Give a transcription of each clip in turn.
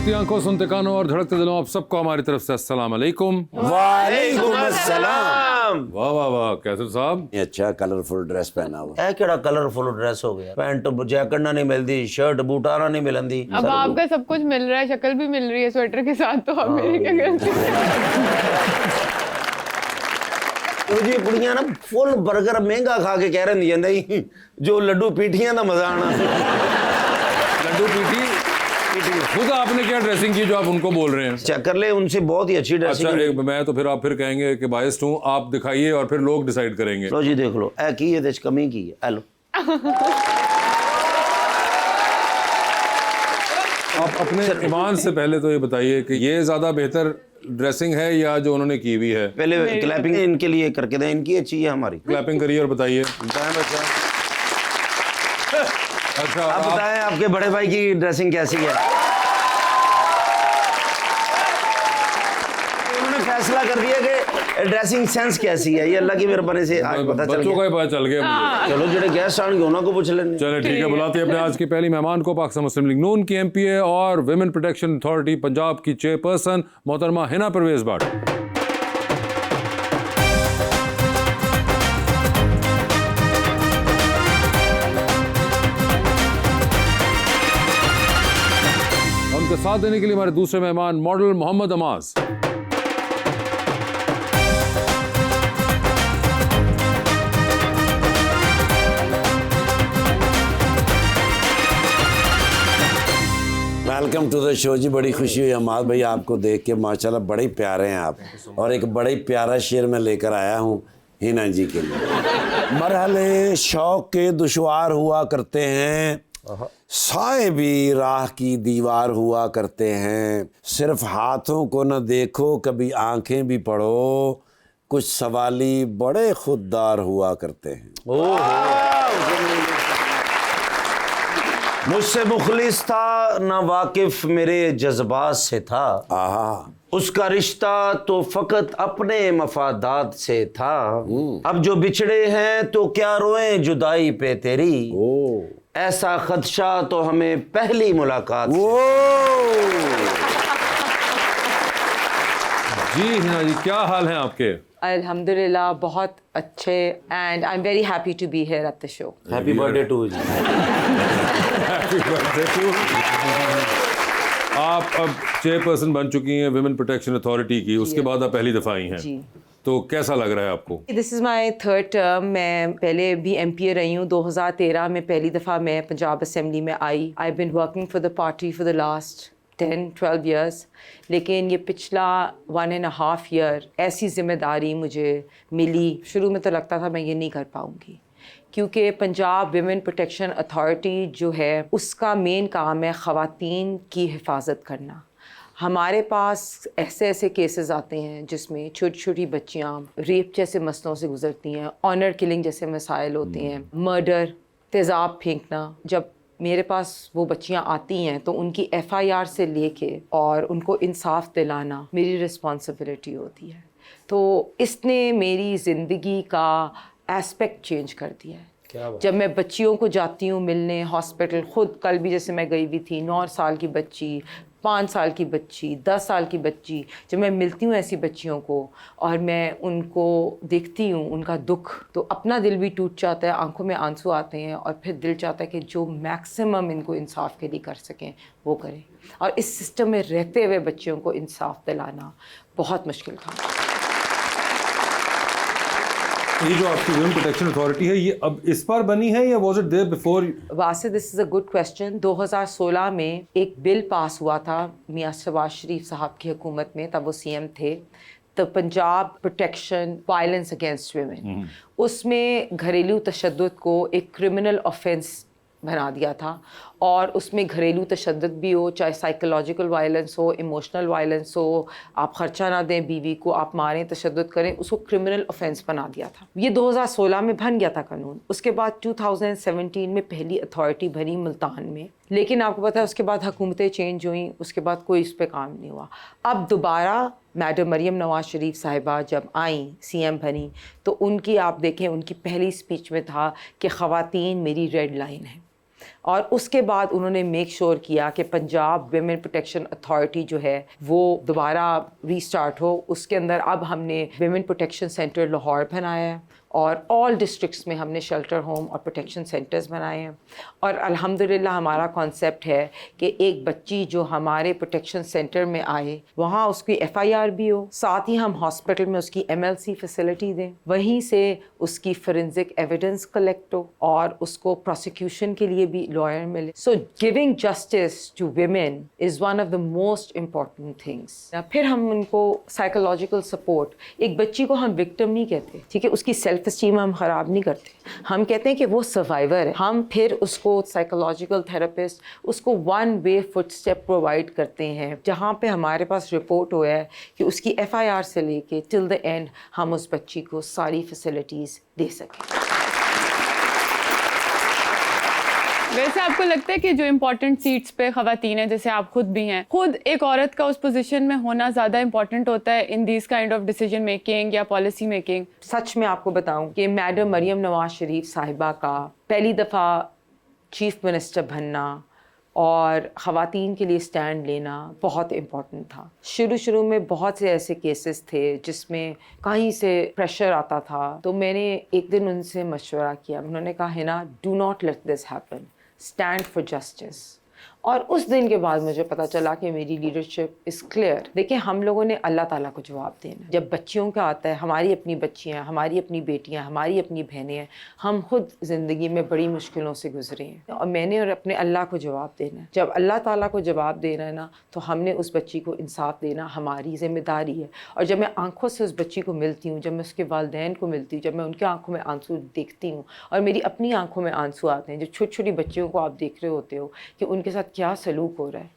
देखती आंखों, सुनते कानों और धड़कते दिलों, आप सबको हमारी तरफ से अस्सलाम वालेकुम। वालेकुम अस्सलाम। वाह वाह वाह, कैसे साहब? ये अच्छा कलरफुल ड्रेस पहना हुआ है केड़ा कलरफुल ड्रेस हो गया, पैंट जैकेट ना नहीं मिलती, शर्ट बूटा ना नहीं मिलती। अब आपका सब कुछ मिल रहा है, शक्ल भी मिल रही है स्वेटर के साथ, तो आप मेरी क्या करते जी कुड़ियां ना फुल बर्गर महंगा खा के कह रही नहीं जो लड्डू पीठियां का मजा आना। लड्डू पीठी खुद आपने क्या ड्रेसिंग की जो आप उनको बोल रहे हैं? चेक कर ले, उनसे बहुत ही अच्छी ड्रेसिंग। अच्छा, मैं तो फिर आप फिर कहेंगे कि बायस्ड हूँ, आप दिखाइए और फिर लोग डिसाइड करेंगे। लो जी देख लो, ए की है कमी की है, लो आप अपने ईमान से पहले तो ये बताइए कि ये ज्यादा बेहतर ड्रेसिंग है या जो उन्होंने की हुई है? पहले क्लैपिंग इनके लिए करके दें, इनकी अच्छी है हमारी। क्लैपिंग करिए और बताइए। अच्छा, आप बताएं आपके बड़े भाई की ड्रेसिंग कैसी है? उन्होंने फैसला कर दिया कि ड्रेसिंग सेंस कैसी है, ये अल्लाह की मेहरबानी से आज पता चल बच्चों का गया। ही पता चल गया मुझे। चलो जेडे गेस्ट आएंगे उन्हों को पूछ लेंगे। चले ठीक है, बुलाते हैं अपने आज की पहली मेहमान को। पाकिस्तान मुस्लिम लीग नून की एमपीए और विमेन प्रोटेक्शन अथॉरिटी पंजाब की चेयरपर्सन मोहतरमा हिना परवेज भट्ट। उनके साथ देने के लिए हमारे दूसरे मेहमान model Mohammad Amaz. Welcome to the show जी। बड़ी खुशी हुई अमाद भाई आपको देख के, माशाल्लाह बड़े ही प्यारे हैं आप। और एक बड़ा ही प्यारा शेर मैं लेकर आया हूँ हिना जी के लिए। मरहले शौक के दुश्वार हुआ करते हैं, साए भी राह की दीवार हुआ करते हैं। सिर्फ हाथों को न देखो, कभी आंखें भी पढ़ो, कुछ सवाली बड़े खुददार हुआ करते हैं। मुझसे मुखलिस था ना वाकिफ मेरे जज्बात से था, आहा, उसका रिश्ता तो फकत अपने मफादात से था। अब जो बिछड़े हैं तो क्या रोएं जुदाई पे तेरी, ऐसा खदशा तो हमें पहली मुलाकात से। जी हिना जी, क्या हाल है आपके? अल्हम्दुलिल्लाह बहुत अच्छे, and I am very happy to be here at the show. Happy birthday to जी। Happy birthday to. आप अब चेयरपर्सन बन चुकी हैं विमेन प्रोटेक्शन अथॉरिटी की, उसके बाद आप पहली दफ़ा आई हैं, तो कैसा लग रहा है आपको? This is my third term. मैं पहले भी एमपीए रही हूँ। 2013 में पहली दफ़ा मैं पंजाब असम्बली में आई। I been working for the party for the last 10-12 years, लेकिन ये पिछला 1.5 ईयर ऐसी ज़िम्मेदारी मुझे मिली। शुरू में तो लगता था मैं ये नहीं कर पाऊँगी, क्योंकि पंजाब विमेन प्रोटेक्शन अथॉरिटी जो है उसका मेन काम है ख़वातीन की हिफाजत करना। हमारे पास ऐसे ऐसे केसेस आते हैं जिसमें छोटी छोटी बच्चियाँ रेप जैसे मसलों से गुजरती हैं, ऑनर किलिंग जैसे मसाइल होते हैं, मर्डर, तेज़ाब फेंकना। जब मेरे पास वो बच्चियाँ आती हैं तो उनकी FIR से लेके और उनको इंसाफ दिलाना मेरी रिस्पॉन्सिबिलिटी होती है। तो इसने मेरी ज़िंदगी का एस्पेक्ट चेंज कर दिया है। जब मैं बच्चियों को जाती हूँ मिलने हॉस्पिटल, खुद कल भी जैसे मैं गई हुई थी, 9 साल की बच्ची, 5 साल की बच्ची, 10 साल की बच्ची, जब मैं मिलती हूँ ऐसी बच्चियों को और मैं उनको देखती हूँ उनका दुख, तो अपना दिल भी टूट जाता है, आंखों में आंसू आते हैं और फिर दिल चाहता है कि जो मैक्सिमम इनको इंसाफ के लिए कर सकें वो करें। और इस सिस्टम में रहते हुए बच्चियों को इंसाफ दिलाना बहुत मुश्किल था। ये जो आपकी विमेन प्रोटेक्शन अथॉरिटी है, ये अब इस बार बनी है या was it there before? Wasif, this is a good question. 2016 में एक बिल पास हुआ था मियां शहबाज शरीफ साहब की हुकूमत में, तब वो CM थे, तो Punjab protection violence against women. उसमें घरेलू तशद्दुद को एक क्रिमिनल ऑफेंस बना दिया था, और उसमें घरेलू तशद्दुद भी हो, चाहे साइकोलॉजिकल वायलेंस हो, इमोशनल वायलेंस हो, आप ख़र्चा ना दें बीवी को, आप मारें, तशद्दुद करें, उसको क्रिमिनल ऑफेंस बना दिया था। ये 2016 में बन गया था कानून। उसके बाद 2017 में पहली अथॉरिटी बनी मुल्तान में, लेकिन आपको पता है उसके बाद हुकूमतें चेंज हुई, उसके बाद कोई इस पर काम नहीं हुआ। अब दोबारा मैडम मरियम नवाज शरीफ साहिबा जब आई CM बनी, तो उनकी आप देखें उनकी पहली स्पीच में था कि ख़वातीन मेरी रेड लाइन है। اور اس کے بعد انہوں نے میک شور کیا کہ پنجاب ویمن پروٹیکشن اتھارٹی جو ہے وہ دوبارہ ریسٹارٹ ہو. اس کے اندر اب ہم نے ویمن پروٹیکشن سینٹر لاہور بنایا ہے اور آل ڈسٹرکٹس میں ہم نے شیلٹر ہوم اور پروٹیکشن سینٹرز بنائے ہیں. اور الحمدللہ ہمارا کانسیپٹ ہے کہ ایک بچی جو ہمارے پروٹیکشن سینٹر میں آئے وہاں اس کی FIR بھی ہو, ساتھ ہی ہم ہاسپٹل میں اس کی MLC فیسلٹی دیں, وہیں سے اس کی فورینزک ایویڈنس کلیکٹ ہو اور اس کو پروسیکیوشن کے لیے بھی لائر ملے. So giving justice to women is one of the most important things. پھر ہم ان کو سائیکولوجیکل سپورٹ, ایک بچی کو ہم وکٹم نہیں کہتے, ٹھیک ہے, اس کی سیلف اسٹیم ہم خراب نہیں کرتے, ہم کہتے ہیں کہ وہ سروائیور ہے. ہم پھر اس کو سائیکولوجیکل تھراپسٹ اس کو 1 way فٹ اسٹیپ پرووائڈ کرتے ہیں جہاں پہ ہمارے پاس رپورٹ ہوا ہے کہ اس کی FIR سے لے کے ٹل دا اینڈ ہم اس بچی کو ساری فیسلٹیز دے سکیں. ویسے آپ کو لگتا ہے کہ جو امپورٹنٹ سیٹس پہ خواتین ہیں, جیسے آپ خود بھی ہیں, خود ایک عورت کا اس پوزیشن میں ہونا زیادہ امپورٹنٹ ہوتا ہے in these kind of decision making یا پالیسی میکنگ؟ سچ میں آپ کو بتاؤں کہ میڈم مریم نواز شریف صاحبہ کا پہلی دفعہ چیف منسٹر بننا اور خواتین کے لیے سٹینڈ لینا بہت امپورٹنٹ تھا. شروع میں بہت سے ایسے کیسز تھے جس میں کہیں سے پریشر آتا تھا, تو میں نے ایک دن ان سے مشورہ کیا. انہوں نے کہا ہنا, do not let this happen, stand for justice. اور اس دن کے بعد مجھے پتا چلا کہ میری لیڈرشپ از کلیئر. دیکھیں, ہم لوگوں نے اللہ تعالیٰ کو جواب دینا. جب بچیوں کا آتا ہے, ہماری اپنی بچیاں, ہماری اپنی بیٹیاں, ہماری اپنی بہنیں ہیں, ہم خود زندگی میں بڑی مشکلوں سے گزرے ہیں اور میں نے اور اپنے اللہ کو جواب دینا ہے. جب اللہ تعالیٰ کو جواب دینا ہے نا, تو ہم نے اس بچی کو انصاف دینا ہماری ذمہ داری ہے. اور جب میں آنکھوں سے اس بچی کو ملتی ہوں, جب میں اس کے والدین کو ملتی ہوں, جب میں ان کی آنکھوں میں آنسو دیکھتی ہوں اور میری اپنی آنکھوں میں آنسو آتے ہیں, جب چھوٹی چھوٹی بچیوں کو آپ دیکھ رہے ہوتے ہو کہ ان کے ساتھ کیا سلوک ہو رہا ہے,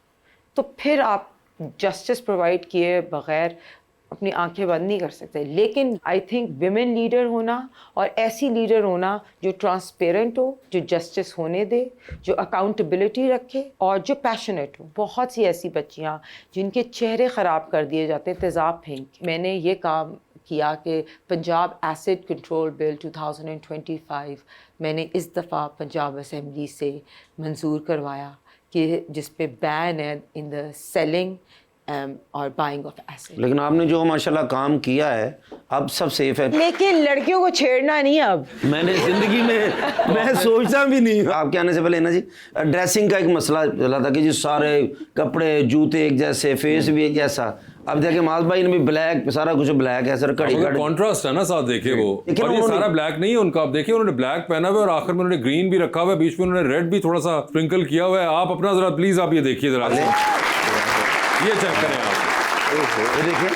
تو پھر آپ جسٹس پرووائڈ کیے بغیر اپنی آنکھیں بند نہیں کر سکتے. لیکن آئی تھنک ویمن لیڈر ہونا اور ایسی لیڈر ہونا جو ٹرانسپیرنٹ ہو, جو جسٹس ہونے دے, جو اکاؤنٹیبلٹی رکھے اور جو پیشنیٹ ہو. بہت سی ایسی بچیاں جن کے چہرے خراب کر دیے جاتے ہیں تیزاب پھینک. میں نے یہ کام کیا کہ پنجاب ایسڈ کنٹرول بل 2025 میں نے اس دفعہ پنجاب اسمبلی سے منظور کروایا کہ جس پہ بین ہے ان دا سیلنگ اور بائنگ آف ایسڈ. لیکن آپ نے جو ماشاءاللہ کام کیا ہے اب سب سیف ہے. لیکن لڑکیوں کو چھیڑنا نہیں. اب میں نے زندگی میں سوچتا بھی نہیں. آپ کے آنے سے پہلے نا جی ڈریسنگ کا ایک مسئلہ چلا تھا کہ جی سارے کپڑے جوتے ایک جیسے, فیس بھی ایک جیسا. اب دیکھیں معاذ بھائی نے بھی بلیک, سارا کچھ بلیک ہے سر, کڑی کانٹراسٹ ہے نا ساتھ, دیکھیں وہ, اور یہ سارا بلیک نہیں ہے ان کا. آپ دیکھیں انہوں نے بلیک پہنا ہوا ہے اور آخر میں انہوں نے گرین بھی رکھا ہوا ہے, بیچ میں انہوں نے ریڈ بھی تھوڑا سا اسپرنکل کیا ہوا ہے. آپ اپنا ذرا پلیز آپ یہ دیکھیے ذرا, یہ چیک کریں آپ, دیکھیں